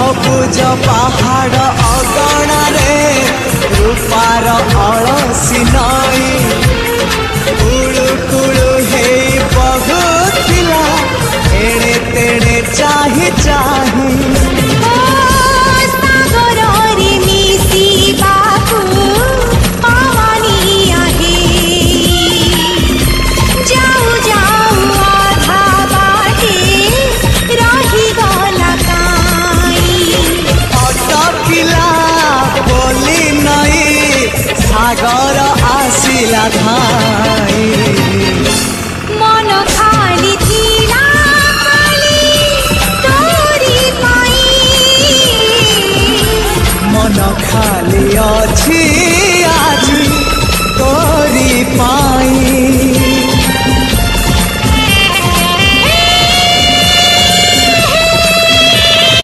सबुज पहाड़ अगणारे रूपार अलसी नई कुळु कुळु हे बहुथिला एड़े तेड़े चाही चाही सागर आसिला धाई मन खाली थिला खाली तोरी पाई मन खाली अछि आज तोरी पाई।